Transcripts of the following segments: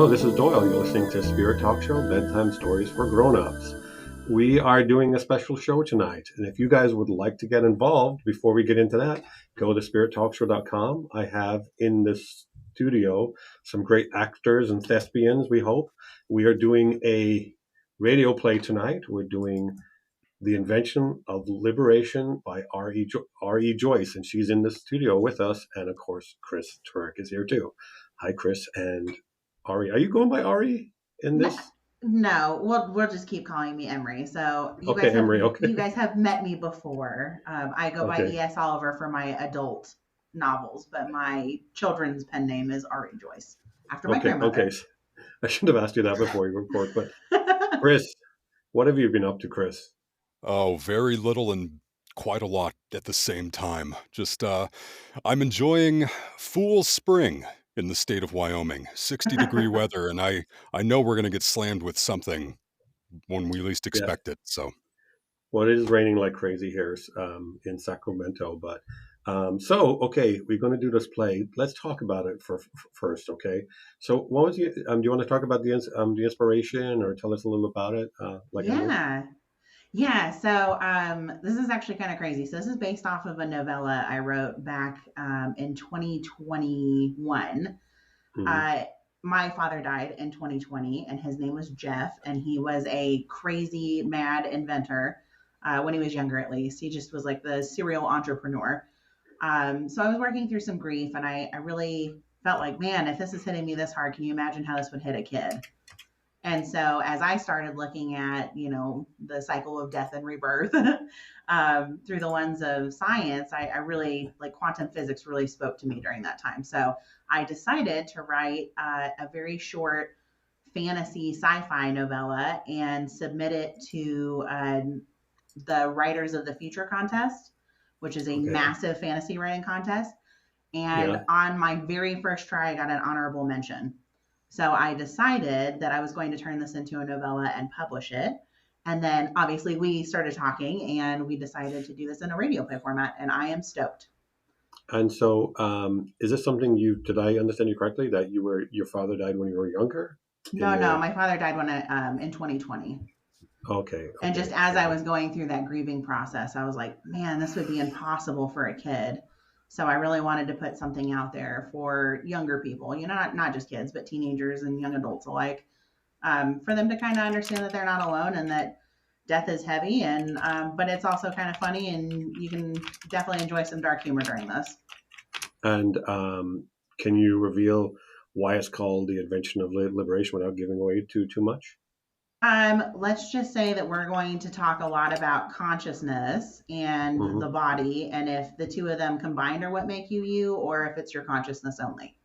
Hello, this is Doyle. You're listening to Spirit Talk Show, Bedtime Stories for Grown-Ups. We are doing a special show tonight, and if you guys would like to get involved, before we get into that, go to spirittalkshow.com. I have in this studio some great actors and thespians, we hope. We are doing a radio play tonight. We're doing The Invention of Liberation by R.E. Joyce, and she's in the studio with us, and of course, Chris Turek is here too. Hi, Chris and Ari. Are you going by Ari in this? No, we'll just keep calling me Emery. So you Okay, guys have Emery, okay. you guys have met me before. I go by Okay. E.S. Oliver for my adult novels, but my children's pen name is R.E. Joyce after my grandmother. Okay. I should have asked you that before you record, but Chris, what have you been up to, Chris? Oh, very little and quite a lot at the same time. I'm enjoying Fool Spring in the state of Wyoming. 60-degree weather, and I know we're going to get slammed with something when we least expect it. So, well, it is raining like crazy here in Sacramento, but okay, we're going to do this play. Let's talk about it first, okay? So, what was do you want to talk about the inspiration, or tell us a little about it? Yeah. So this is actually kind of crazy. So this is based off of a novella I wrote back in 2021. Mm-hmm. My father died in 2020, and his name was Jeff, and he was a crazy, mad inventor when he was younger, at least. He just was like the serial entrepreneur. So I was working through some grief, and I really felt like, man, if this is hitting me this hard, can you imagine how this would hit a kid? And so as I started looking at, the cycle of death and rebirth through the lens of science, I really, like, quantum physics really spoke to me during that time. So I decided to write a very short fantasy sci-fi novella and submit it to the Writers of the Future contest, which is a massive fantasy writing contest. And on my very first try, I got an honorable mention. So I decided that I was going to turn this into a novella and publish it. And then obviously we started talking, and we decided to do this in a radio play format, and I am stoked. And so is this something did I understand you correctly, that your father died when you were younger? No, my father died in 2020. Okay. And just as I was going through that grieving process, I was like, man, this would be impossible for a kid. So I really wanted to put something out there for younger people, not just kids, but teenagers and young adults alike, for them to kind of understand that they're not alone and that death is heavy, and but it's also kind of funny, and you can definitely enjoy some dark humor during this. And can you reveal why it's called The Invention of Liberation without giving away too much? Let's just say that we're going to talk a lot about consciousness and the body, and if the two of them combined are what make you, or if it's your consciousness only.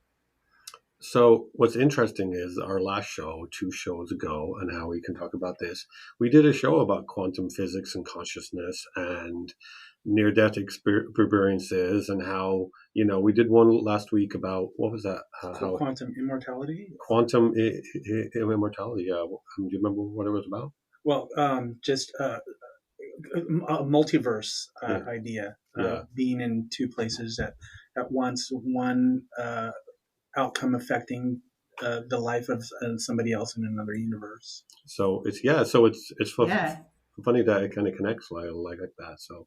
So what's interesting is our last show, 2 shows ago, and how we can talk about this, we did a show about quantum physics and consciousness and near-death experiences, and how, we did one last week about, what was that? Quantum immortality? Quantum immortality, yeah. Do you remember what it was about? Well, just a multiverse idea, being in 2 places at once, one outcome affecting the life of somebody else in another universe. So it's funny that it kind of connects like that. So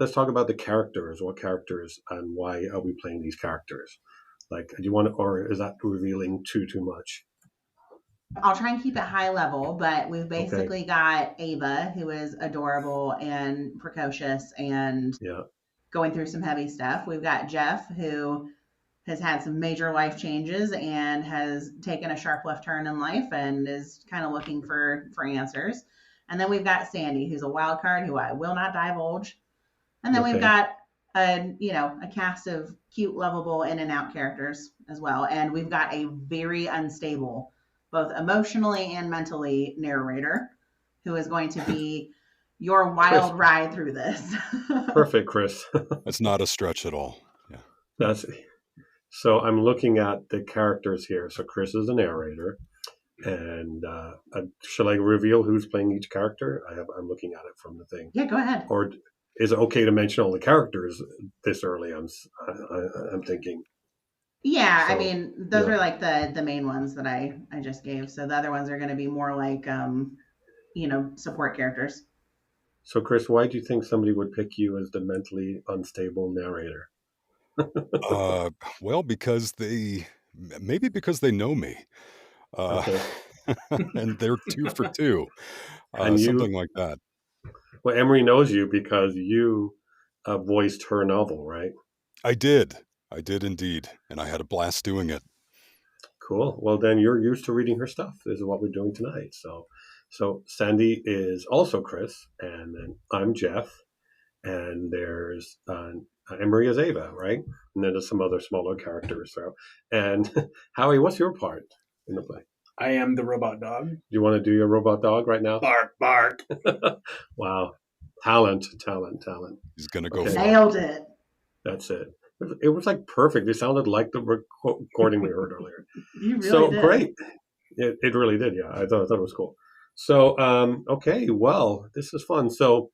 let's talk about the characters. What characters, and why are we playing these characters? Like, do you want to, or is that revealing too much? I'll try and keep it high level, but we've basically got Ava, who is adorable and precocious and going through some heavy stuff. We've got Jeff, who has had some major life changes and has taken a sharp left turn in life and is kind of looking for answers. And then we've got Sandy, who's a wild card who I will not divulge. And then we've got a cast of cute, lovable in and out characters as well. And we've got a very unstable, both emotionally and mentally, narrator who is going to be your wild ride through this. Perfect, Chris. That's not a stretch at all. Yeah. So I'm looking at the characters here. So Chris is the narrator, and shall I reveal who's playing each character? I'm looking at it from the thing. Yeah, go ahead. Or is it okay to mention all the characters this early? I'm thinking. Yeah, I So, mean, those yeah. are like the main ones that I just gave. So the other ones are going to be more like support characters. So, Chris, why do you think somebody would pick you as the mentally unstable narrator? Uh, well, maybe because they know me. Uh, Okay. and they're 2 for 2, And something you, like that. well, Emery knows you because you voiced her novel, right? I did. I did indeed, and I had a blast doing it. Cool. Well, then you're used to reading her stuff. This is what we're doing tonight. So Sandy is also Chris, and then I'm Jeff, and there's Emery is Ava, right? And then there's some other smaller characters. So, and Howie, what's your part in the play? I am the robot dog. Do you want to do your robot dog right now? Bark, bark. Wow. Talent. He's going to go Okay. far. Nailed it. That's it. It was like perfect. It sounded like the recording we heard earlier. You really So did. great. It really did. Yeah, I thought it was cool. So okay, well, this is fun. So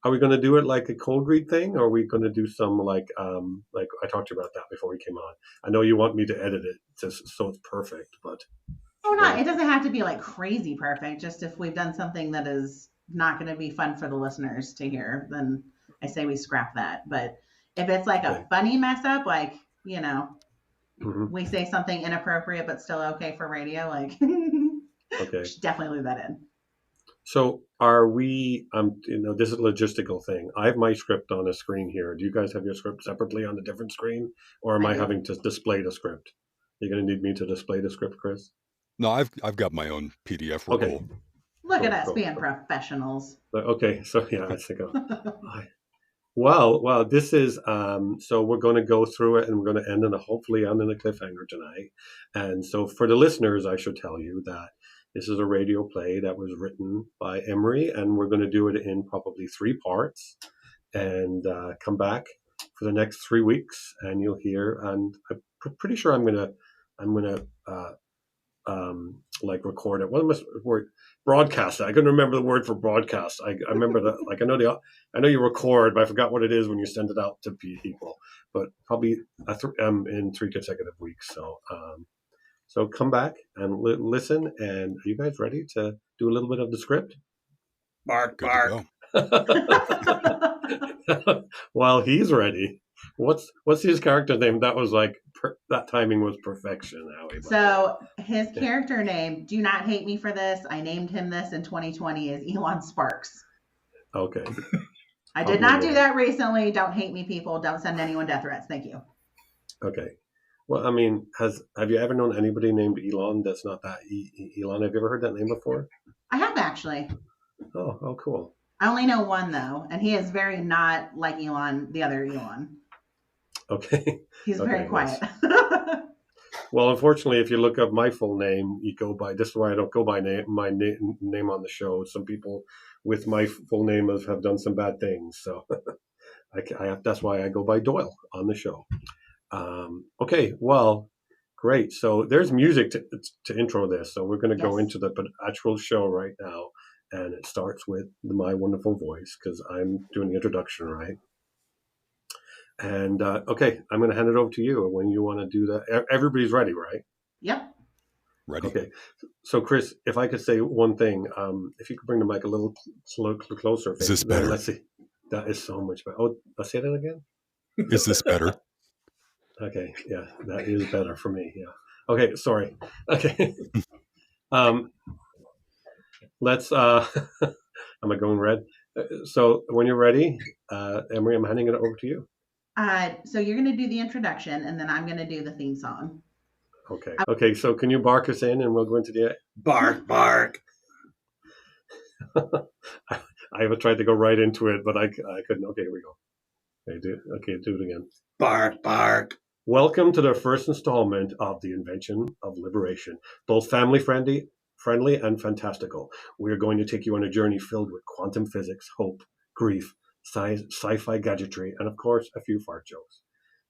are we going to do it like a cold read thing, or are we going to do some like I talked to you about that before we came on? I know you want me to edit it just so it's perfect, but It doesn't have to be like crazy perfect. Just if we've done something that is not going to be fun for the listeners to hear, then I say we scrap that. But if it's like a funny mess up, like, we say something inappropriate but still okay for radio, like, okay, should definitely leave that in. So are we? This is a logistical thing. I have my script on a screen here. Do you guys have your script separately on a different screen, or am I having to display the script? You're going to need me to display the script, Chris? No, I've got my own PDF roll. Okay. Look at us being professionals. Okay, so yeah, I think. Well, this is so we're going to go through it, and we're going to end hopefully end in a cliffhanger tonight. And so for the listeners, I should tell you that this is a radio play that was written by Emery, and we're going to do it in probably 3 parts, and come back for the next 3 weeks, and you'll hear. And I'm pretty sure I'm gonna like record it. What am I word? Broadcast it. I couldn't remember the word for broadcast. I remember that. Like I know you record, but I forgot what it is when you send it out to people. But probably in 3 consecutive weeks. So come back and listen. And are you guys ready to do a little bit of the script? Bark, bark. Well, he's ready. What's his character name? That was like that timing was perfection, Howie. So his character name, do not hate me for this, I named him this in 2020, is Elon Sparks. Okay. I did not do that recently. Don't hate me, people. Don't send anyone death threats. Thank you. Okay. Well, I mean, have you ever known anybody named Elon that's not that Elon? Have you ever heard that name before? I have, actually. Oh, cool. I only know one, though, and he is very not like Elon, the other Elon. Okay. He's very quiet. Well, unfortunately, if you look up my full name, you go by. This is why I don't go by my name on the show. Some people with my full name have done some bad things, so that's why I go by Doyle on the show. Okay, well, great. So there's music to intro this. So we're going to go into the actual show right now, and it starts with my wonderful voice because I'm doing the introduction, right? And okay, I'm going to hand it over to you when you want to do that. Everybody's ready, right? Yep. Ready. Okay. So, Chris, if I could say one thing, if you could bring the mic a little closer. Is this better? Let's see. That is so much better. Oh, let's say that again. Is this better? Okay. Yeah, that is better for me. Yeah. Okay. Sorry. Okay. Let's. Am I going red? So, when you're ready, Emery, I'm handing it over to you. So you're going to do the introduction, and then I'm going to do the theme song. Okay. Okay. So can you bark us in, and we'll go into the bark, bark. I tried to go right into it, but I couldn't. Okay, here we go. Okay, do it again. Bark, bark. Welcome to the first installment of the Invention of Liberation, both family friendly and fantastical. We are going to take you on a journey filled with quantum physics, hope, grief, sci-fi gadgetry, and of course, a few fart jokes.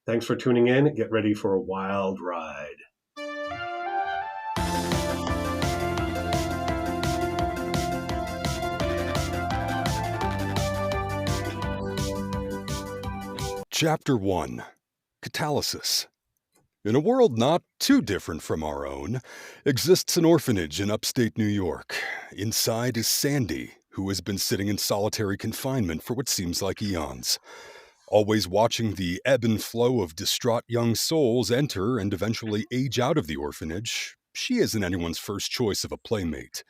Thanks for tuning in. Get ready for a wild ride. Chapter 1. Catalysis. In a world not too different from our own, exists an orphanage in upstate New York. Inside is Sandy, who has been sitting in solitary confinement for what seems like eons. Always watching the ebb and flow of distraught young souls enter and eventually age out of the orphanage, she isn't anyone's first choice of a playmate.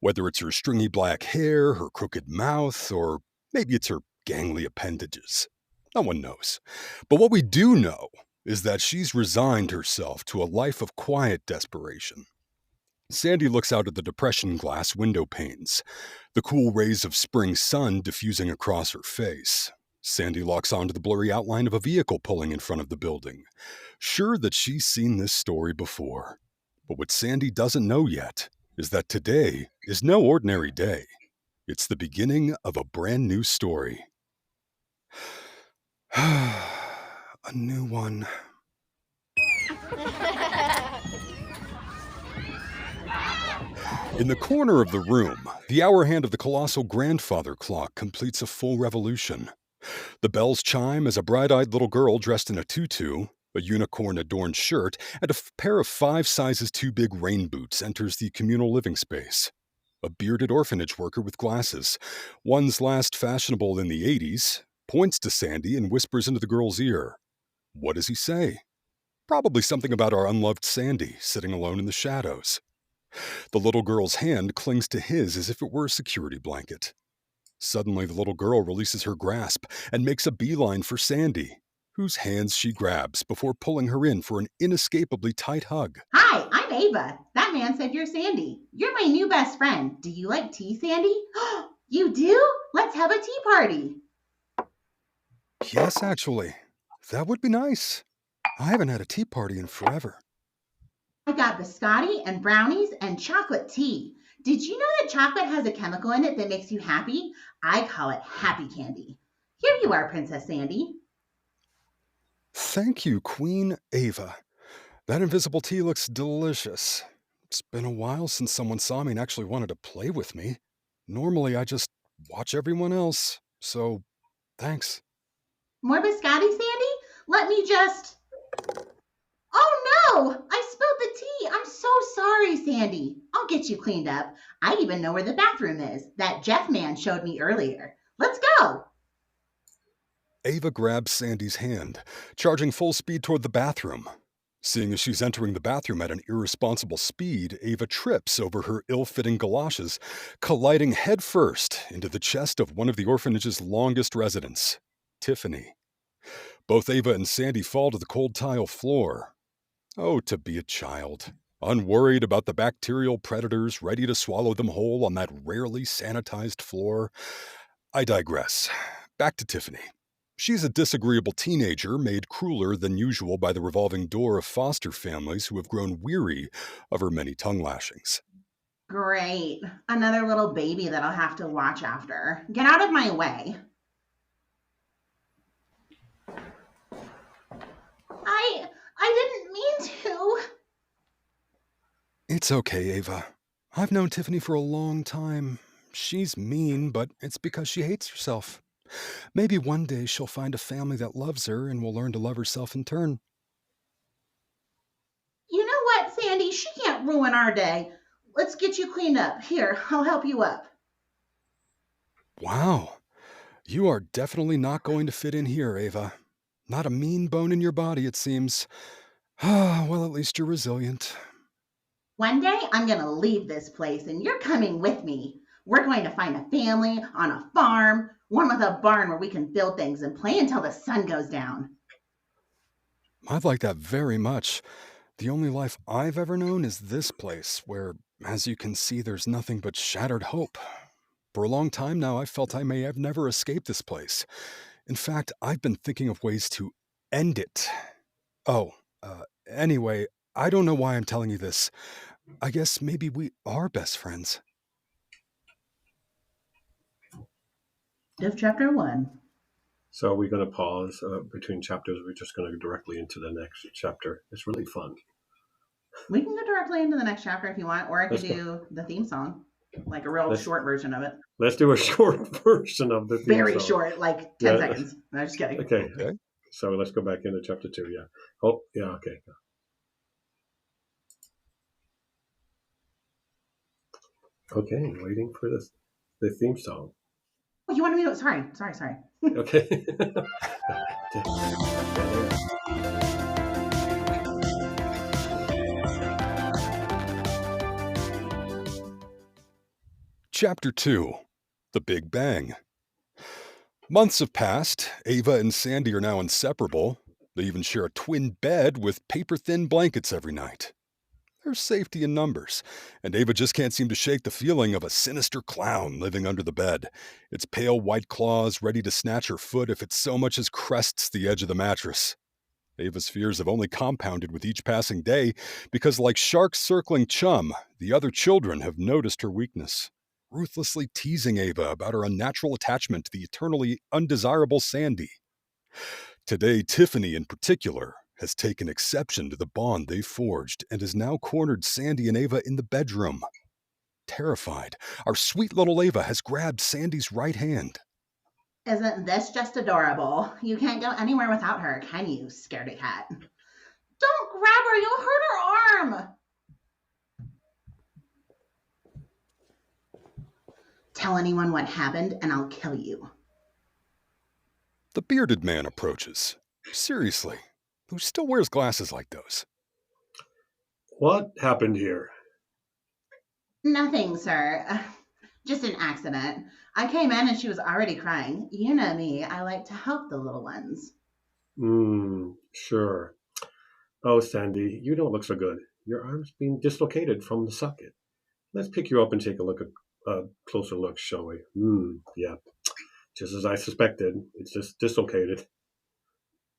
Whether it's her stringy black hair, her crooked mouth, or maybe it's her gangly appendages. No one knows. But what we do know is that she's resigned herself to a life of quiet desperation. Sandy looks out at the depression glass window panes, the cool rays of spring sun diffusing across her face. Sandy locks onto the blurry outline of a vehicle pulling in front of the building, sure that she's seen this story before. But what Sandy doesn't know yet is that today is no ordinary day. It's the beginning of a brand new story. A new one. In the corner of the room, the hour hand of the colossal grandfather clock completes a full revolution. The bells chime as a bright-eyed little girl dressed in a tutu, a unicorn-adorned shirt, and a pair of 5 sizes too big rain boots enters the communal living space. A bearded orphanage worker with glasses, one's last fashionable in the 80s, points to Sandy and whispers into the girl's ear. What does he say? Probably something about our unloved Sandy sitting alone in the shadows. The little girl's hand clings to his as if it were a security blanket. Suddenly, the little girl releases her grasp and makes a beeline for Sandy, whose hands she grabs before pulling her in for an inescapably tight hug. Hi, I'm Ava. That man said you're Sandy. You're my new best friend. Do you like tea, Sandy? You do? Let's have a tea party. Yes, actually. That would be nice. I haven't had a tea party in forever. I got biscotti and brownies and chocolate tea. Did you know that chocolate has a chemical in it that makes you happy? I call it happy candy. Here you are, Princess Sandy. Thank you, Queen Ava. That invisible tea looks delicious. It's been a while since someone saw me and actually wanted to play with me. Normally, I just watch everyone else, so thanks. More biscotti, Sandy? Let me just... Oh no! I spilled the tea! I'm so sorry, Sandy. I'll get you cleaned up. I even know where the bathroom is. That Jeff man showed me earlier. Let's go! Ava grabs Sandy's hand, charging full speed toward the bathroom. Seeing as she's entering the bathroom at an irresponsible speed, Ava trips over her ill-fitting galoshes, colliding headfirst into the chest of one of the orphanage's longest residents, Tiffany. Both Ava and Sandy fall to the cold tile floor. Oh, to be a child, unworried about the bacterial predators ready to swallow them whole on that rarely sanitized floor. I digress. Back to Tiffany. She's a disagreeable teenager made crueler than usual by the revolving door of foster families who have grown weary of her many tongue lashings. Great. Another little baby that I'll have to watch after. Get out of my way. I didn't mean to. It's okay, Ava. I've known Tiffany for a long time. She's mean, but it's because she hates herself. Maybe one day she'll find a family that loves her and will learn to love herself in turn. You know what, Sandy? She can't ruin our day. Let's get you cleaned up. Here, I'll help you up. Wow. You are definitely not going to fit in here, Ava. Not a mean bone in your body, it seems. Well, at least you're resilient. One day, I'm going to leave this place, and you're coming with me. We're going to find a family on a farm, one with a barn where we can build things and play until the sun goes down. I'd like that very much. The only life I've ever known is this place, where, as you can see, there's nothing but shattered hope. For a long time now, I've felt I may have never escaped this place. In fact, I've been thinking of ways to end it. Anyway, I don't know why I'm telling you this. I guess maybe we are best friends. End of chapter 1. So we're going to pause between chapters. We're just going to go directly into the next chapter. It's really fun. We can go directly into the next chapter if you want, or I could do the theme song, like a real short version of it. Let's do a short version of the theme Very song. short, like 10 seconds. No, just kidding. Okay. So let's go back into chapter 2. Yeah. Oh, yeah. Okay. Okay, waiting for the theme song. Oh, you wanted me to? Sorry. Okay. Chapter 2: The Big Bang. Months have passed. Ava and Sandy are now inseparable. They even share a twin bed with paper-thin blankets every night. There's safety in numbers, and Ava just can't seem to shake the feeling of a sinister clown living under the bed, its pale white claws ready to snatch her foot if it so much as crests the edge of the mattress. Ava's fears have only compounded with each passing day because, like sharks circling chum, the other children have noticed her weakness, ruthlessly teasing Ava about her unnatural attachment to the eternally undesirable Sandy. Today, Tiffany, in particular, has taken exception to the bond they forged and has now cornered Sandy and Ava in the bedroom. Terrified, our sweet little Ava has grabbed Sandy's right hand. Isn't this just adorable? You can't go anywhere without her, can you, scaredy cat? Don't grab her, you'll hurt her arm. Tell anyone what happened and I'll kill you. The bearded man approaches. Seriously, who still wears glasses like those? What happened here? Nothing, sir. Just an accident. I came in and she was already crying. You know me, I like to help the little ones. Sure. Oh, Sandy, you don't look so good. Your arm's being dislocated from the socket. Let's pick you up and take a closer look, shall we? Yeah. Just as I suspected. It's just dislocated.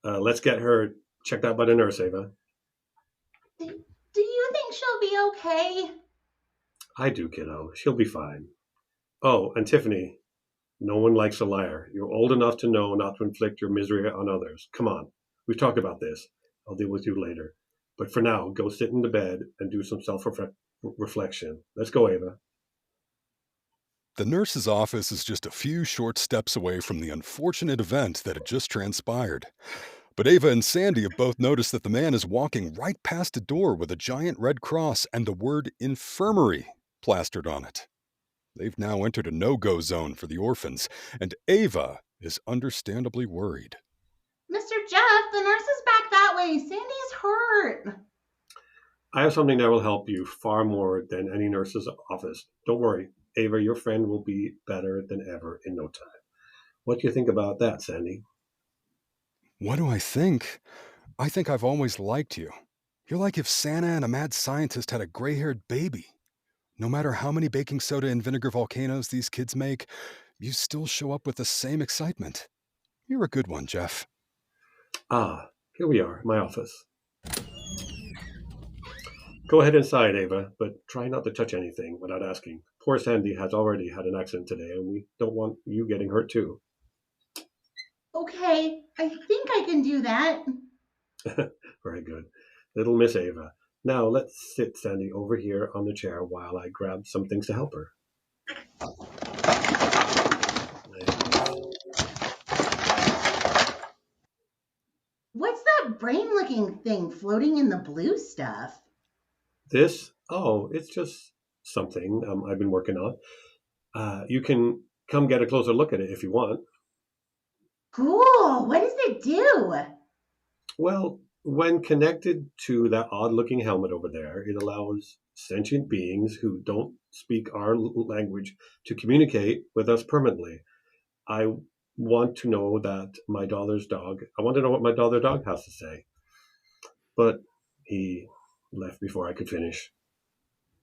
Let's get her checked out by the nurse, Ava. Do you think she'll be okay? I do, kiddo. She'll be fine. Oh, and Tiffany, no one likes a liar. You're old enough to know not to inflict your misery on others. Come on. We've talked about this. I'll deal with you later. But for now, go sit in the bed and do some self-reflection. Let's go, Ava. The nurse's office is just a few short steps away from the unfortunate event that had just transpired. But Ava and Sandy have both noticed that the man is walking right past a door with a giant red cross and the word infirmary plastered on it. They've now entered a no-go zone for the orphans, and Ava is understandably worried. Mr. Jeff, the nurse is back that way. Sandy's hurt. I have something that will help you far more than any nurse's office. Don't worry. Ava, your friend will be better than ever in no time. What do you think about that, Sandy? What do I think? I think I've always liked you. You're like if Santa and a mad scientist had a gray-haired baby. No matter how many baking soda and vinegar volcanoes these kids make, you still show up with the same excitement. You're a good one, Jeff. Ah, here we are, my office. Go ahead inside, Ava, but try not to touch anything without asking. Poor Sandy has already had an accident today, and we don't want you getting hurt too. Okay, I think I can do that. Very good. Little Miss Ava. Now let's sit Sandy over here on the chair while I grab some things to help her. What's that brain-looking thing floating in the blue stuff? This? Oh, it's just something I've been working on. You can come get a closer look at it if you want. Cool. What does it do? Well, when connected to that odd-looking helmet over there, it allows sentient beings who don't speak our language to communicate with us permanently. I want to know what my daughter's dog has to say. But he left before I could finish.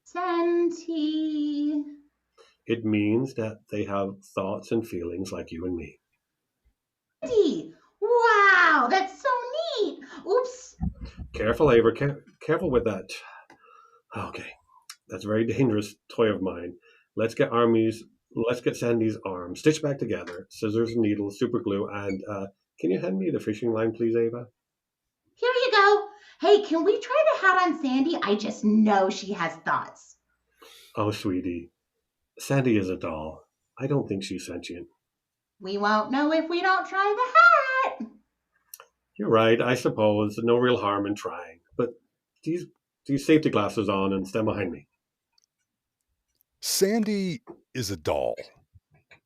Senti. It means that they have thoughts and feelings like you and me. Wow, that's so neat. Oops. Careful, Ava. Careful with that. Okay, that's a very dangerous toy of mine. Let's get Sandy's arm stitched back together. Scissors, needles, super glue, and can you hand me the fishing line, please, Ava? Here you go. Hey, can we try the hat on Sandy? I just know she has thoughts. Oh, sweetie. Sandy is a doll. I don't think she's sentient. We won't know if we don't try the hat. You're right, I suppose. No real harm in trying. But these safety glasses on and stand behind me. Sandy is a doll.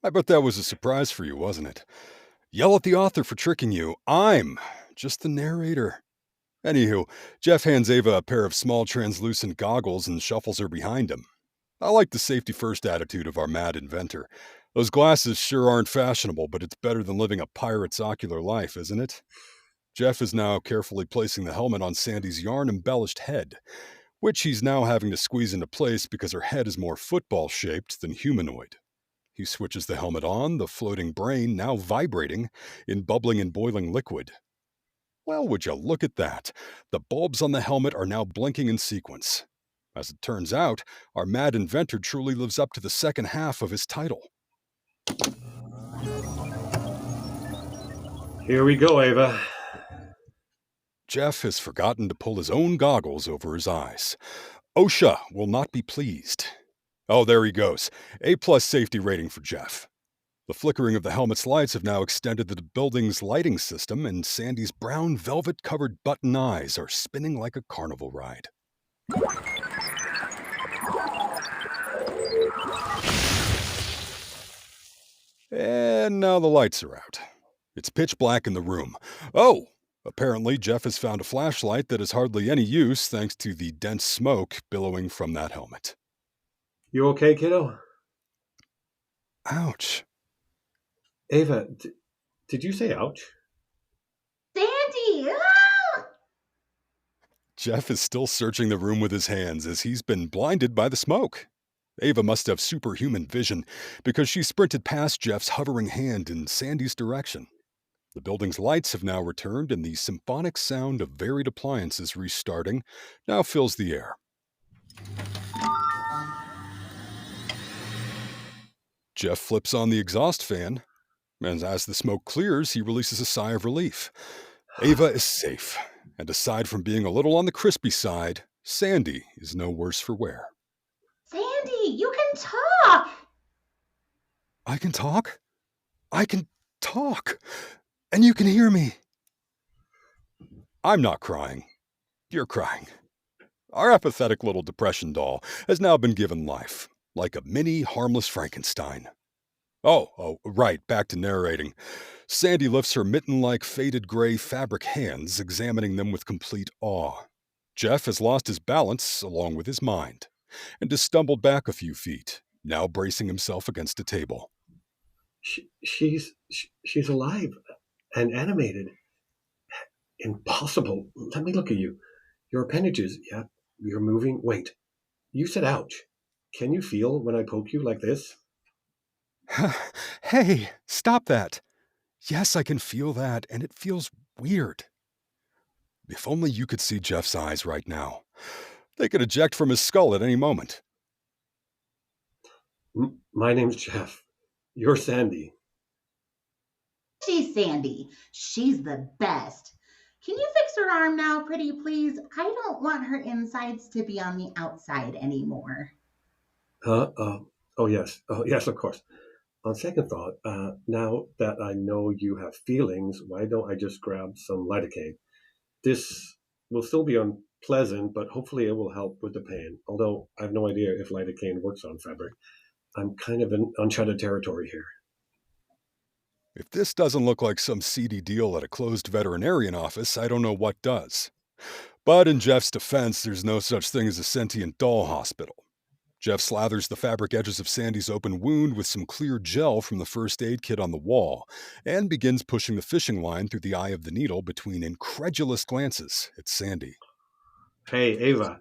I bet that was a surprise for you, wasn't it? Yell at the author for tricking you. I'm just the narrator. Anywho, Jeff hands Ava a pair of small translucent goggles and shuffles her behind him. I like the safety-first attitude of our mad inventor. Those glasses sure aren't fashionable, but it's better than living a pirate's ocular life, isn't it? Jeff is now carefully placing the helmet on Sandy's yarn-embellished head, which he's now having to squeeze into place because her head is more football-shaped than humanoid. He switches the helmet on, the floating brain now vibrating in bubbling and boiling liquid. Well, would you look at that? The bulbs on the helmet are now blinking in sequence. As it turns out, our mad inventor truly lives up to the second half of his title. Here we go, Ava. Jeff has forgotten to pull his own goggles over his eyes. OSHA will not be pleased. Oh, there he goes. A+ safety rating for Jeff. The flickering of the helmet's lights have now extended the building's lighting system, and Sandy's brown velvet-covered button eyes are spinning like a carnival ride. And now the lights are out. It's pitch black in the room. Oh, apparently Jeff has found a flashlight that is hardly any use thanks to the dense smoke billowing from that helmet. You okay, kiddo? Ouch. Ava, did you say ouch? Sandy! Ah! Jeff is still searching the room with his hands as he's been blinded by the smoke. Ava must have superhuman vision because she sprinted past Jeff's hovering hand in Sandy's direction. The building's lights have now returned, and the symphonic sound of varied appliances restarting now fills the air. Jeff flips on the exhaust fan, and as the smoke clears, he releases a sigh of relief. Ava is safe, and aside from being a little on the crispy side, Sandy is no worse for wear. Sandy, you can talk! I can talk? I can talk! And you can hear me! I'm not crying. You're crying. Our apathetic little depression doll has now been given life, like a mini, harmless Frankenstein. Oh, right, back to narrating. Sandy lifts her mitten-like faded gray fabric hands, examining them with complete awe. Jeff has lost his balance, along with his mind, and has stumbled back a few feet, now bracing himself against a table. She's alive and animated. Impossible. Let me look at you. Your appendages, yeah, you're moving. Wait, you said ouch. Can you feel when I poke you like this? Hey, stop that. Yes, I can feel that, and it feels weird. If only you could see Jeff's eyes right now. They could eject from his skull at any moment. My name's Jeff. You're Sandy. She's Sandy. She's the best. Can you fix her arm now, pretty please? I don't want her insides to be on the outside anymore. Oh, yes. Oh, yes, of course. On second thought, now that I know you have feelings, why don't I just grab some lidocaine? This will still be unpleasant, but hopefully it will help with the pain. Although I have no idea if lidocaine works on fabric. I'm kind of in uncharted territory here. If this doesn't look like some seedy deal at a closed veterinarian office, I don't know what does. But in Jeff's defense, there's no such thing as a sentient doll hospital. Jeff slathers the fabric edges of Sandy's open wound with some clear gel from the first aid kit on the wall, and begins pushing the fishing line through the eye of the needle between incredulous glances at Sandy. Hey, Ava,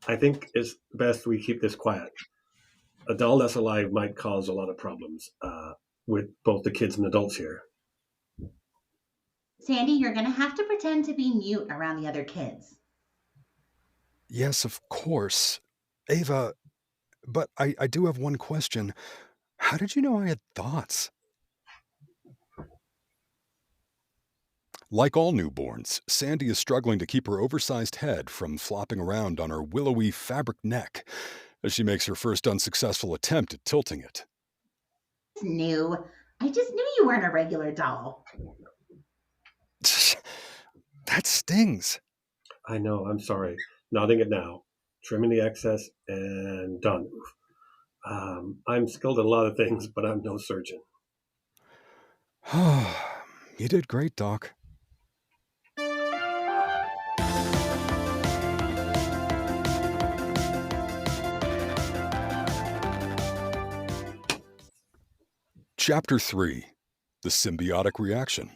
I think it's best we keep this quiet. A doll that's alive might cause a lot of problems with both the kids and adults here. Sandy, you're going to have to pretend to be mute around the other kids. Yes, of course. Ava, but I do have one question. How did you know I had thoughts? Like all newborns, Sandy is struggling to keep her oversized head from flopping around on her willowy fabric neck as she makes her first unsuccessful attempt at tilting it. It's new. I just knew you weren't a regular doll. That stings. I know, I'm sorry. Knotting it now, trimming the excess, and done. I'm skilled at a lot of things, but I'm no surgeon. You did great, Doc. Chapter 3: The Symbiotic Reaction.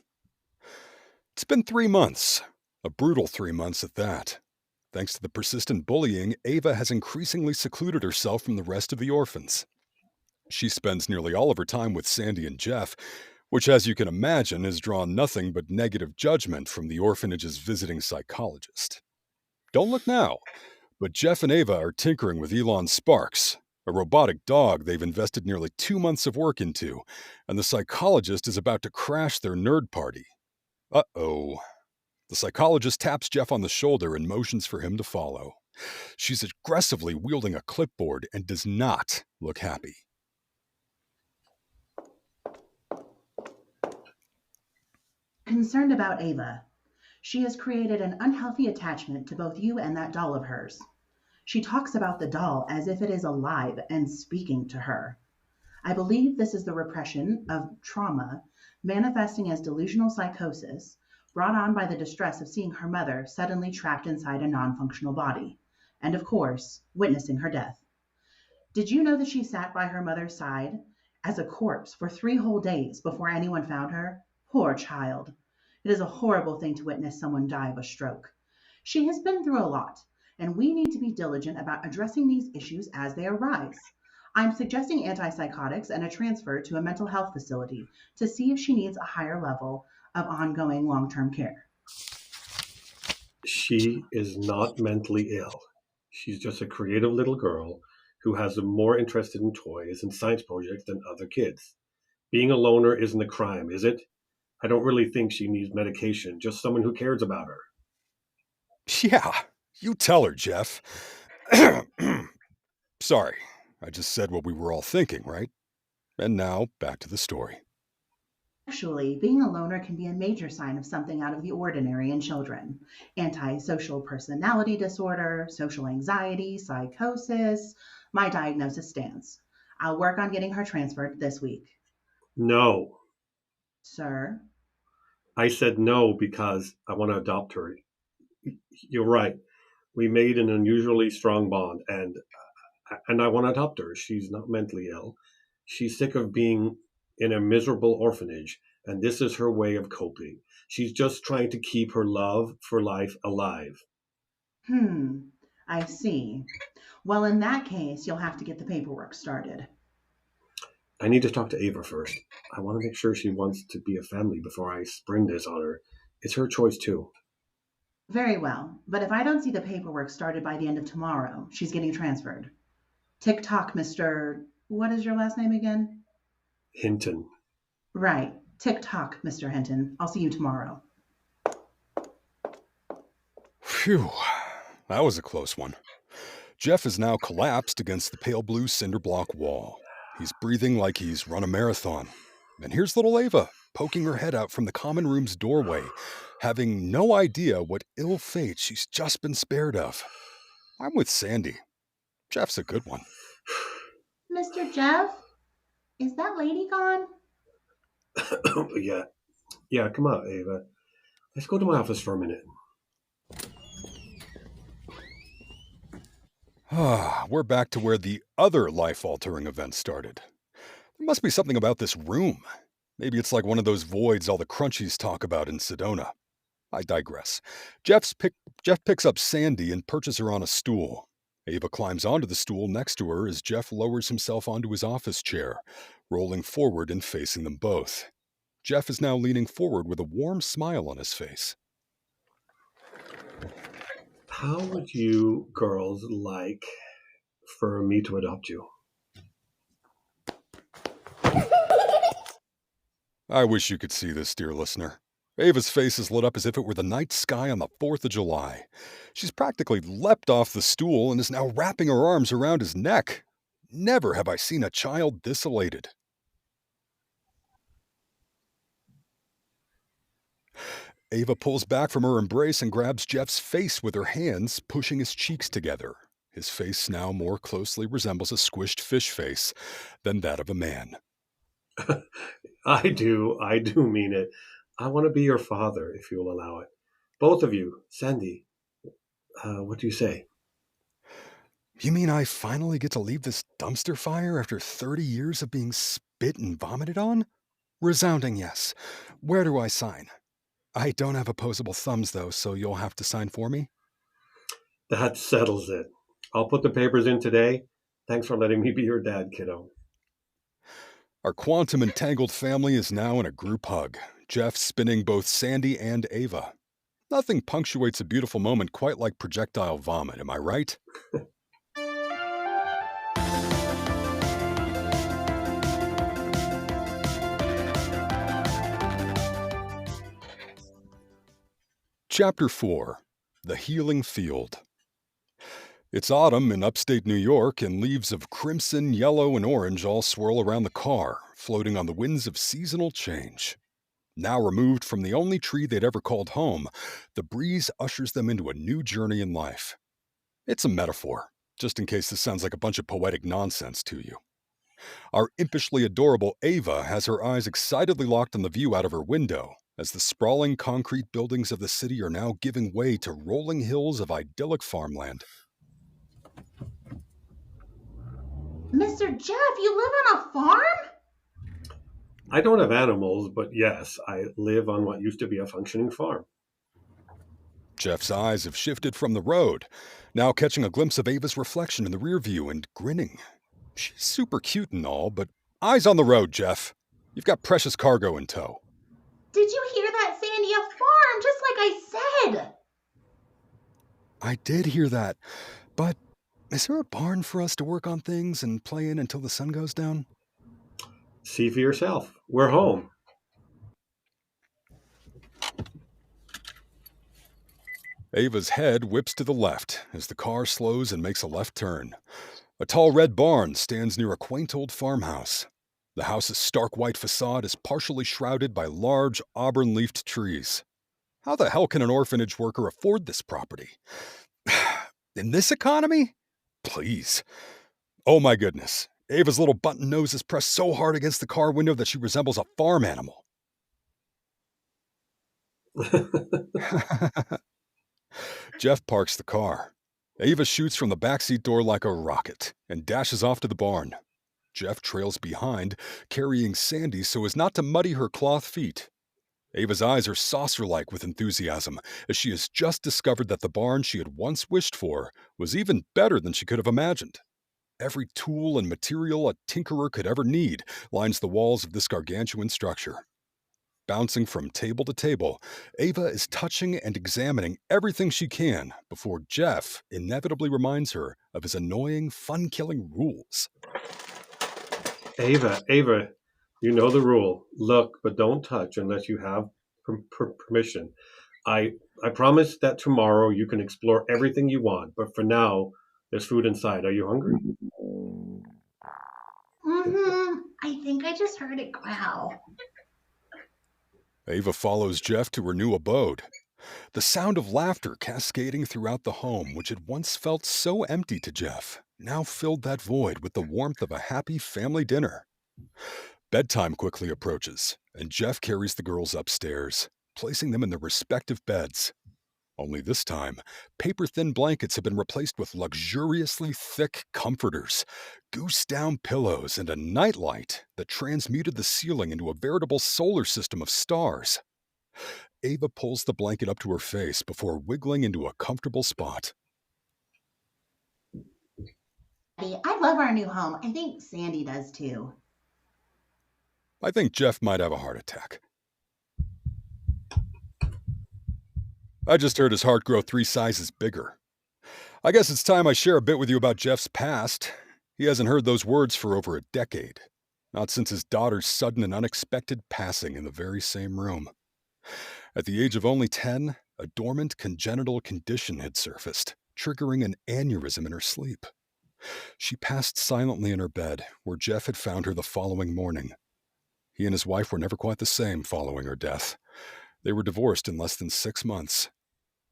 It's been 3 months. A brutal 3 months at that. Thanks to the persistent bullying, Ava has increasingly secluded herself from the rest of the orphans. She spends nearly all of her time with Sandy and Jeff, which, as you can imagine, has drawn nothing but negative judgment from the orphanage's visiting psychologist. Don't look now, but Jeff and Ava are tinkering with Elon Sparks, a robotic dog they've invested nearly 2 months of work into, and the psychologist is about to crash their nerd party. Uh-oh. The psychologist taps Jeff on the shoulder and motions for him to follow. She's aggressively wielding a clipboard and does not look happy. Concerned about Ava. She has created an unhealthy attachment to both you and that doll of hers. She talks about the doll as if it is alive and speaking to her. I believe this is the repression of trauma manifesting as delusional psychosis brought on by the distress of seeing her mother suddenly trapped inside a non-functional body, and of course, witnessing her death. Did you know that she sat by her mother's side as a corpse for 3 whole days before anyone found her? Poor child. It is a horrible thing to witness someone die of a stroke. She has been through a lot, and we need to be diligent about addressing these issues as they arise. I'm suggesting antipsychotics and a transfer to a mental health facility to see if she needs a higher level of ongoing long-term care. She is not mentally ill. She's just a creative little girl who has more interested in toys and science projects than other kids. Being a loner isn't a crime, is it? I don't really think she needs medication, just someone who cares about her. Yeah, you tell her, Jeff. Sorry, I just said what we were all thinking, right? And now, back to the story. Actually, being a loner can be a major sign of something out of the ordinary in children. Antisocial personality disorder, social anxiety, psychosis. My diagnosis stands. I'll work on getting her transferred this week. No. Sir? I said no because I want to adopt her. You're right. We made an unusually strong bond, and I want to adopt her. She's not mentally ill. She's sick of being in a miserable orphanage, and this is her way of coping. She's just trying to keep her love for life alive. I see. Well, in that case, you'll have to get the paperwork started. I need to talk to Ava first. I want to make sure she wants to be a family before I spring this on her. It's her choice, too. Very well, but if I don't see the paperwork started by the end of tomorrow, she's getting transferred. Tick-tock, Mr. What is your last name again? Hinton. Right. Tick-tock, Mr. Hinton. I'll see you tomorrow. Phew, that was a close one. Jeff is now collapsed against the pale blue cinder block wall. He's breathing like he's run a marathon. And here's little Ava, poking her head out from the common room's doorway, having no idea what ill fate she's just been spared of. I'm with Sandy. Jeff's a good one. Mr. Jeff? Is that lady gone? Yeah, come on, Ava. Let's go to my office for a minute. We're back to where the other life-altering event started. There must be something about this room. Maybe it's like one of those voids all the crunchies talk about in Sedona. I digress. Jeff picks up Sandy and perches her on a stool. Ava climbs onto the stool next to her as Jeff lowers himself onto his office chair, rolling forward and facing them both. Jeff is now leaning forward with a warm smile on his face. How would you girls like for me to adopt you? I wish you could see this, dear listener. Ava's face is lit up as if it were the night sky on the 4th of July. She's practically leapt off the stool and is now wrapping her arms around his neck. Never have I seen a child this elated. Ava pulls back from her embrace and grabs Jeff's face with her hands, pushing his cheeks together. His face now more closely resembles a squished fish face than that of a man. I do mean it. I want to be your father, if you'll allow it. Both of you. Sandy, what do you say? You mean I finally get to leave this dumpster fire after 30 years of being spit and vomited on? Resounding yes. Where do I sign? I don't have opposable thumbs, though, so you'll have to sign for me. That settles it. I'll put the papers in today. Thanks for letting me be your dad, kiddo. Our quantum entangled family is now in a group hug, Jeff spinning both Sandy and Ava. Nothing punctuates a beautiful moment quite like projectile vomit, am I right? Chapter 4. The Healing Field. It's autumn in upstate New York, and leaves of crimson, yellow, and orange all swirl around the car, floating on the winds of seasonal change. Now removed from the only tree they'd ever called home, the breeze ushers them into a new journey in life. It's a metaphor, just in case this sounds like a bunch of poetic nonsense to you. Our impishly adorable Ava has her eyes excitedly locked on the view out of her window, as the sprawling concrete buildings of the city are now giving way to rolling hills of idyllic farmland. Mr. Jeff, you live on a farm? I don't have animals, but yes, I live on what used to be a functioning farm. Jeff's eyes have shifted from the road, now catching a glimpse of Ava's reflection in the rear view and grinning. She's super cute and all, but eyes on the road, Jeff. You've got precious cargo in tow. Did you hear that, Sandy? A farm, just like I said. I did hear that, but is there a barn for us to work on things and play in until the sun goes down? See for yourself. We're home. Ava's head whips to the left as the car slows and makes a left turn. A tall red barn stands near a quaint old farmhouse. The house's stark white facade is partially shrouded by large auburn-leafed trees. How the hell can an orphanage worker afford this property? In this economy? Please. Oh my goodness. Ava's little button nose is pressed so hard against the car window that she resembles a farm animal. Jeff parks the car. Ava shoots from the backseat door like a rocket and dashes off to the barn. Jeff trails behind, carrying Sandy so as not to muddy her cloth feet. Ava's eyes are saucer-like with enthusiasm, as she has just discovered that the barn she had once wished for was even better than she could have imagined. Every tool and material a tinkerer could ever need lines the walls of this gargantuan structure. Bouncing from table to table, Ava is touching and examining everything she can before Jeff inevitably reminds her of his annoying, fun-killing rules. Ava, you know the rule. Look, but don't touch unless you have permission. I promise that tomorrow you can explore everything you want, but for now, there's food inside. Are you hungry? I think I just heard it growl. Ava follows Jeff to her new abode. The sound of laughter cascading throughout the home, which had once felt so empty to Jeff, now filled that void with the warmth of a happy family dinner. Bedtime quickly approaches, and Jeff carries the girls upstairs, placing them in their respective beds. Only this time, paper-thin blankets have been replaced with luxuriously thick comforters, goose-down pillows, and a nightlight that transmuted the ceiling into a veritable solar system of stars. Ava pulls the blanket up to her face before wiggling into a comfortable spot. I love our new home. I think Sandy does too. I think Jeff might have a heart attack. I just heard his heart grow 3 sizes bigger. I guess it's time I share a bit with you about Jeff's past. He hasn't heard those words for over a decade. Not since his daughter's sudden and unexpected passing in the very same room. At the age of only 10, a dormant congenital condition had surfaced, triggering an aneurysm in her sleep. She passed silently in her bed, where Jeff had found her the following morning. He and his wife were never quite the same following her death. They were divorced in less than 6 months.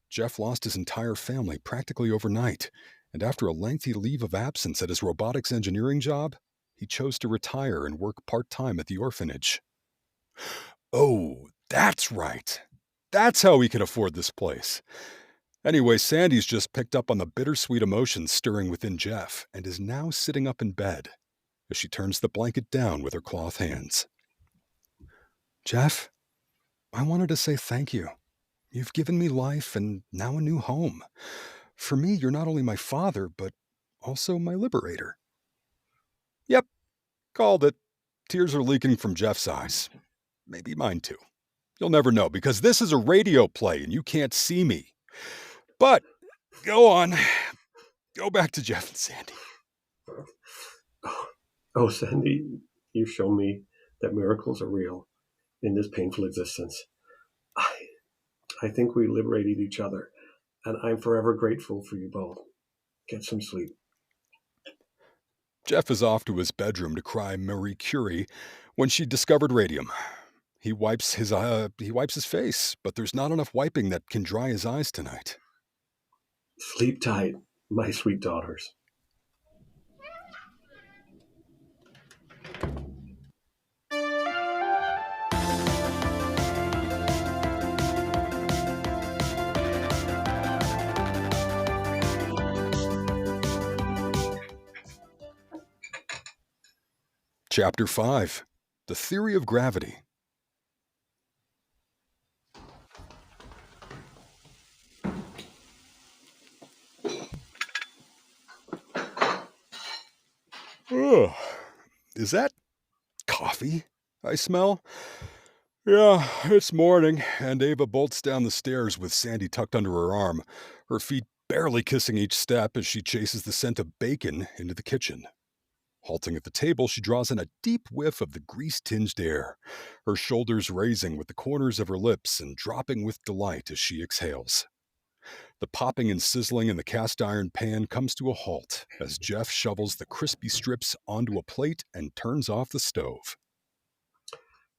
Jeff lost his entire family practically overnight, and after a lengthy leave of absence at his robotics engineering job, he chose to retire and work part-time at the orphanage. Oh, that's right. That's how he could afford this place. Anyway, Sandy's just picked up on the bittersweet emotions stirring within Jeff and is now sitting up in bed as she turns the blanket down with her cloth hands. Jeff, I wanted to say thank you. You've given me life and now a new home. For me, you're not only my father, but also my liberator. Yep, called it. Tears are leaking from Jeff's eyes. Maybe mine too. You'll never know because this is a radio play and you can't see me. But go on. Go back to Jeff and Sandy. Oh, Sandy, you've shown me that miracles are real in this painful existence. I think we liberated each other, and I'm forever grateful for you both. Get some sleep. Jeff is off to his bedroom to cry Marie Curie when she discovered radium. He wipes his face, but there's not enough wiping that can dry his eyes tonight. Sleep tight, my sweet daughters. Chapter 5. The Theory of Gravity. Oh, is that coffee I smell? Yeah, it's morning, and Ava bolts down the stairs with Sandy tucked under her arm, her feet barely kissing each step as she chases the scent of bacon into the kitchen. Halting at the table, she draws in a deep whiff of the grease-tinged air, her shoulders raising with the corners of her lips and dropping with delight as she exhales. The popping and sizzling in the cast-iron pan comes to a halt as Jeff shovels the crispy strips onto a plate and turns off the stove.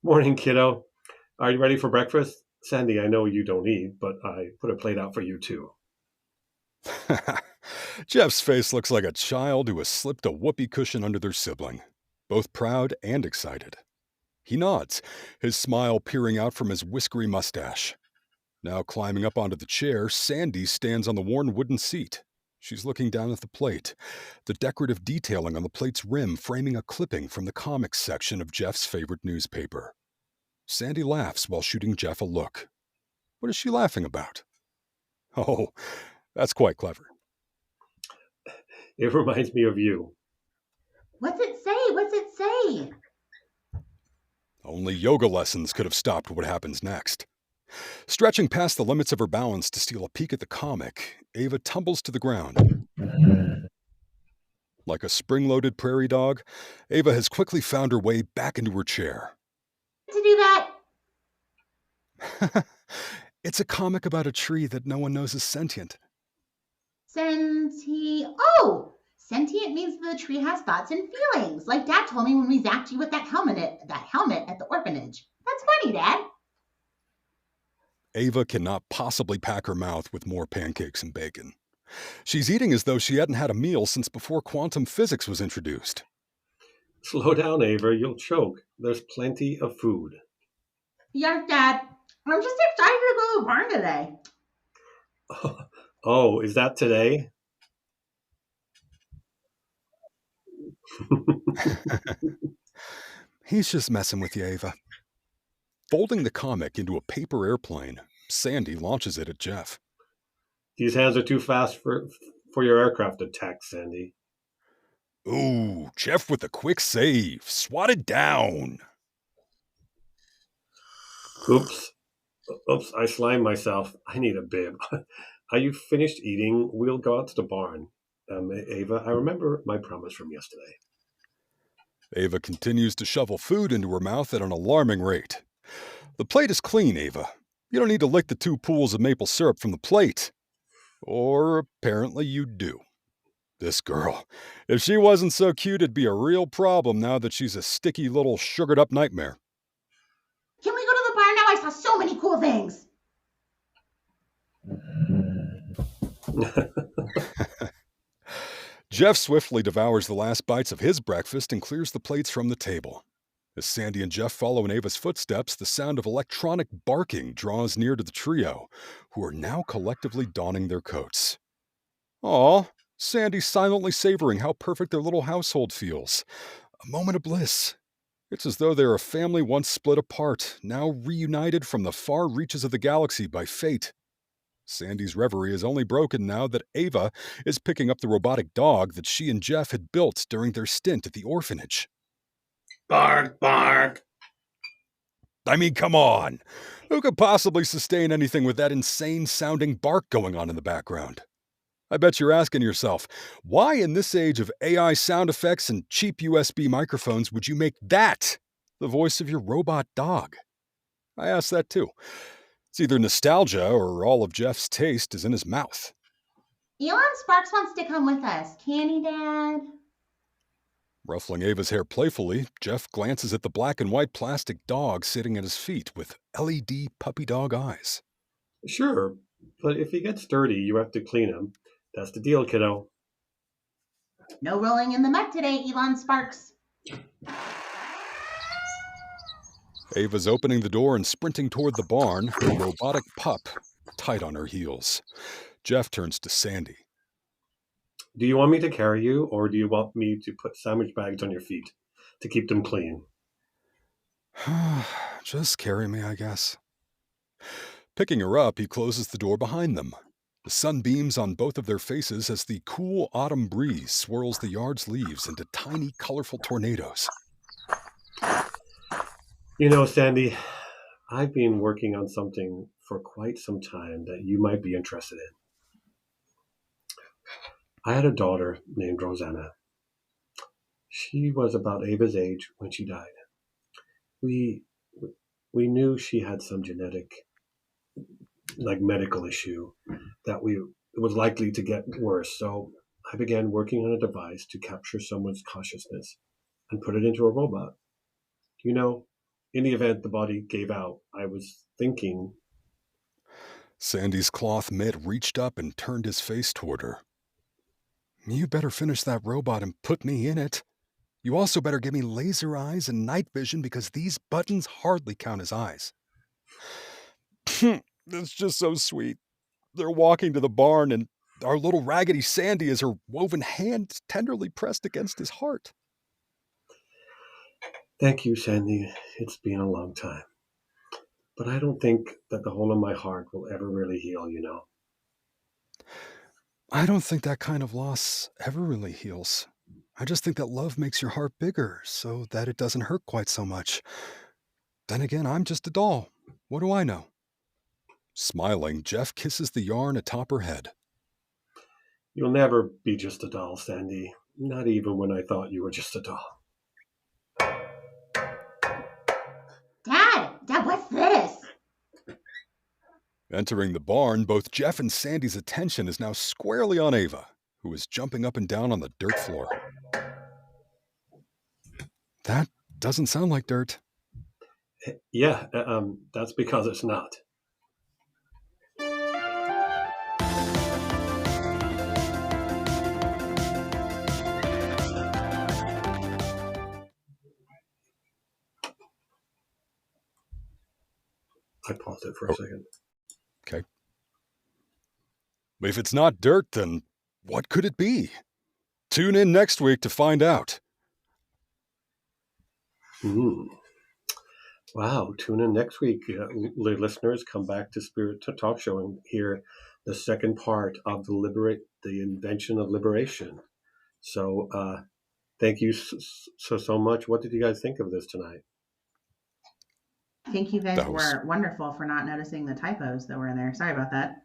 Morning, kiddo. Are you ready for breakfast? Sandy, I know you don't eat, but I put a plate out for you too. Jeff's face looks like a child who has slipped a whoopee cushion under their sibling, both proud and excited. He nods, his smile peering out from his whiskery mustache. Now climbing up onto the chair, Sandy stands on the worn wooden seat. She's looking down at the plate, the decorative detailing on the plate's rim framing a clipping from the comics section of Jeff's favorite newspaper. Sandy laughs while shooting Jeff a look. What is she laughing about? Oh, that's quite clever. It reminds me of you. What's it say? What's it say? Only yoga lessons could have stopped what happens next. Stretching past the limits of her balance to steal a peek at the comic, Ava tumbles to the ground. Like a spring-loaded prairie dog, Ava has quickly found her way back into her chair. To do that. It's a comic about a tree that no one knows is sentient. Oh! Sentient means the tree has thoughts and feelings, like Dad told me when we zapped you with that helmet at the orphanage. That's funny, Dad. Ava cannot possibly pack her mouth with more pancakes and bacon. She's eating as though she hadn't had a meal since before quantum physics was introduced. Slow down, Ava. You'll choke. There's plenty of food. Yes, Dad. I'm just excited to go to the barn today. Oh, is that today? He's just messing with you, Ava. Folding the comic into a paper airplane, Sandy launches it at Jeff. These hands are too fast for your aircraft attack, Sandy. Ooh, Jeff with a quick save. Swatted down. Oops, I slimed myself. I need a bib. Are you finished eating? We'll go out to the barn. Ava, I remember my promise from yesterday. Ava continues to shovel food into her mouth at an alarming rate. The plate is clean, Ava. You don't need to lick the 2 pools of maple syrup from the plate. Or apparently you do. This girl. If she wasn't so cute, it'd be a real problem now that she's a sticky little sugared-up nightmare. Can we go to the barn now? I saw so many cool things. Jeff swiftly devours the last bites of his breakfast and clears the plates from the table. As Sandy and Jeff follow in Ava's footsteps, the sound of electronic barking draws near to the trio, who are now collectively donning their coats. Aw, Sandy's silently savoring how perfect their little household feels. A moment of bliss. It's as though they're a family once split apart, now reunited from the far reaches of the galaxy by fate. Sandy's reverie is only broken now that Ava is picking up the robotic dog that she and Jeff had built during their stint at the orphanage. Bark, bark. I mean, come on. Who could possibly sustain anything with that insane-sounding bark going on in the background? I bet you're asking yourself, why in this age of AI sound effects and cheap USB microphones would you make that the voice of your robot dog? I asked that too. It's either nostalgia or all of Jeff's taste is in his mouth. Elon Sparks wants to come with us. Can he, Dad? Ruffling Ava's hair playfully, Jeff glances at the black and white plastic dog sitting at his feet with LED puppy dog eyes. Sure, but if he gets dirty, you have to clean him. That's the deal, kiddo. No rolling in the mud today, Elon Sparks. Ava's opening the door and sprinting toward the barn, her robotic pup tight on her heels. Jeff turns to Sandy. Do you want me to carry you, or do you want me to put sandwich bags on your feet to keep them clean? Just carry me, I guess. Picking her up, he closes the door behind them. The sun beams on both of their faces as the cool autumn breeze swirls the yard's leaves into tiny, colorful tornadoes. You know, Sandy, I've been working on something for quite some time that you might be interested in. I had a daughter named Rosanna. She was about Ava's age when she died. We knew she had some genetic, medical issue that it was likely to get worse. So I began working on a device to capture someone's consciousness and put it into a robot. You know, in the event the body gave out, I was thinking... Sandy's cloth mitt reached up and turned his face toward her. You better finish that robot and put me in it. You also better give me laser eyes and night vision because these buttons hardly count as eyes. It's just so sweet. They're walking to the barn and our little raggedy Sandy has her woven hand tenderly pressed against his heart. Thank you, Sandy. It's been a long time. But I don't think that the hole in my heart will ever really heal, you know. I don't think that kind of loss ever really heals. I just think that love makes your heart bigger so that it doesn't hurt quite so much. Then again, I'm just a doll. What do I know? Smiling, Jeff kisses the yarn atop her head. You'll never be just a doll, Sandy. Not even when I thought you were just a doll. Dad, what's this? Entering the barn, both Jeff and Sandy's attention is now squarely on Ava, who is jumping up and down on the dirt floor. That doesn't sound like dirt. Yeah, that's because it's not. I paused it for a second. Okay. If it's not dirt, then what could it be? Tune in next week to find out. Wow, tune in next week. Listeners, come back to Spirit Talk Show and hear the second part of the Invention of Liberation. So thank you so much. What did you guys think of this tonight? I think you guys were wonderful for not noticing the typos that were in there. Sorry about that.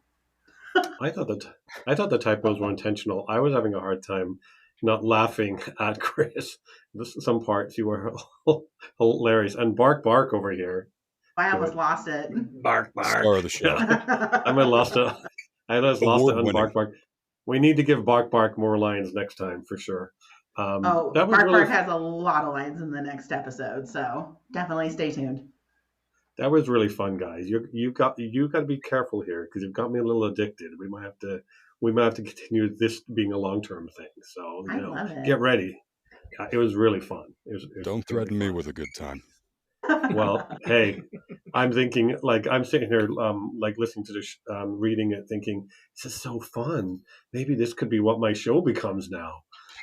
I thought the typos were intentional. I was having a hard time not laughing at Chris. Some parts you were hilarious. And bark over here. I almost lost it. Bark. Star of the show. I lost it. I just lost it on bark. We need to give bark more lines next time for sure. Bark has a lot of lines in the next episode, so definitely stay tuned. That was really fun, guys. You got to be careful here because you've got me a little addicted. We might have to we might have to continue this being a long-term thing. So, I love it. get ready. It was really fun. It was Don't threaten me with a good time. Well, hey, I'm thinking, like, I'm sitting here, like, listening to this, reading it, thinking, this is so fun. Maybe this could be what my show becomes now.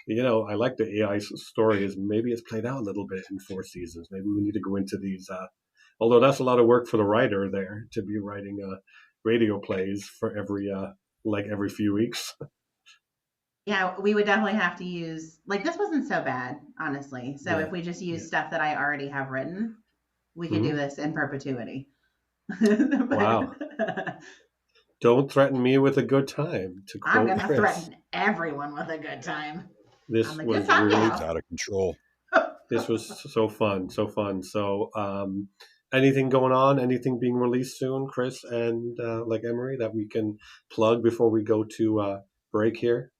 I like the AI story. Is maybe it's played out a little bit in 4 seasons. Maybe we need to go into these. Although that's a lot of work for the writer there to be writing radio plays for every few weeks. Yeah, we would definitely have to use, like, this wasn't so bad, honestly. So if we just use stuff that I already have written, we could do this in perpetuity. Wow. Don't threaten me with a good time, to quote I'm going to Chris. threaten everyone with a good time. This I'm a was good time really now. Out of control. This was so fun, so fun. So, anything going on? Anything being released soon, Chris and like Emery, that we can plug before we go to break here?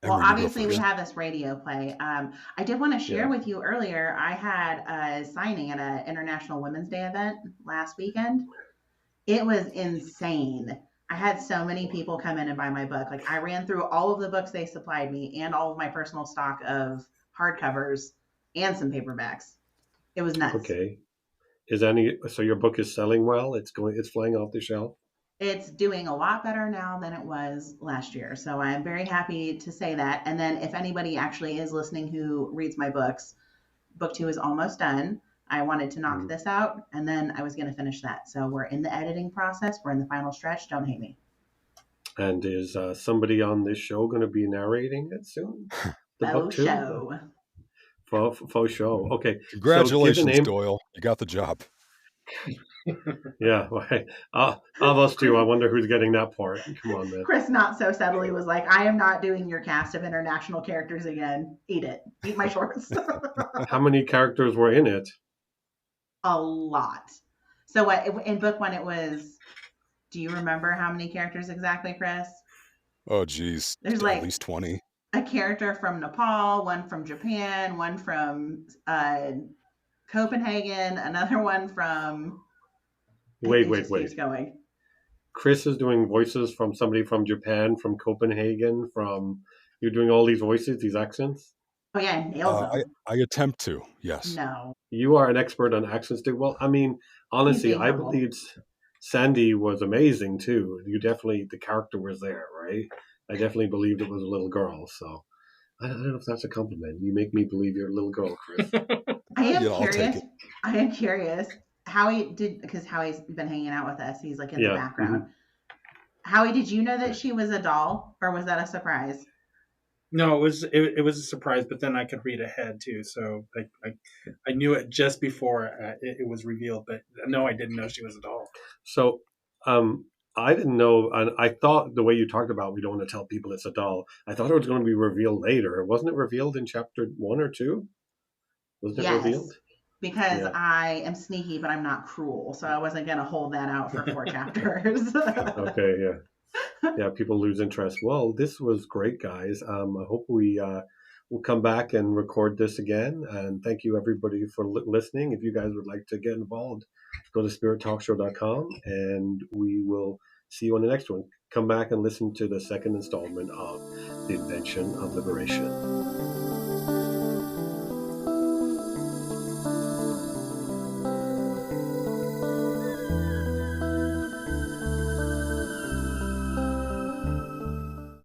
Well, Emery, you go obviously, we first. have this radio play. I did want to share with you earlier. I had a signing at an International Women's Day event last weekend. It was insane. I had so many people come in and buy my book. Like, I ran through all of the books they supplied me and all of my personal stock of hardcovers and some paperbacks. It was nuts. Okay. So your book is selling well? It's flying off the shelf? It's doing a lot better now than it was last year. So I'm very happy to say that. And then if anybody actually is listening who reads my books, book 2 is almost done. I wanted to knock this out, and then I was going to finish that. So we're in the editing process. We're in the final stretch. Don't hate me. And is somebody on this show going to be narrating it soon? The book too? Show. Faux show. Okay. Congratulations, Doyle. You got the job. Yeah. Of us two, I wonder who's getting that part. Come on, man. Chris, not so subtly, was like, I am not doing your cast of international characters again. Eat it. Eat my shorts. How many characters were in it? A lot. So in book 1, it was, do you remember how many characters exactly, Chris? Oh, geez. There's at least 20. A character from Nepal, one from Japan, one from Copenhagen, another one from... Wait. Keeps going. Chris is doing voices from somebody from Japan, from Copenhagen, you're doing all these voices, these accents? Oh, yeah, nails them. I attempt to, yes. No. You are an expert on accents too. Well, I mean, honestly, I believed Sandy was amazing too. The character was there, right? I definitely believed it was a little girl. So I don't know if that's a compliment. You make me believe you're a little girl, Chris. I am curious. Howie did, because Howie's been hanging out with us. He's like in the background. Mm-hmm. Howie, did you know that she was a doll, or was that a surprise? No, it was a surprise, but then I could read ahead too, so I knew it just before it was revealed. But no, I didn't know she was a doll. So I didn't know, and I thought the way you talked about, we don't want to tell people it's a doll. I thought it was going to be revealed later. Wasn't it revealed in chapter 1 or 2? Wasn't it revealed? Because I am sneaky, but I'm not cruel, so I wasn't going to hold that out for 4 chapters. Okay, yeah. Yeah, people lose interest. Well, this was great, guys. I hope we will come back and record this again. And thank you, everybody, for listening. If you guys would like to get involved, go to spirittalkshow.com, and we will see you on the next one. Come back and listen to the second installment of The Invention of Liberation.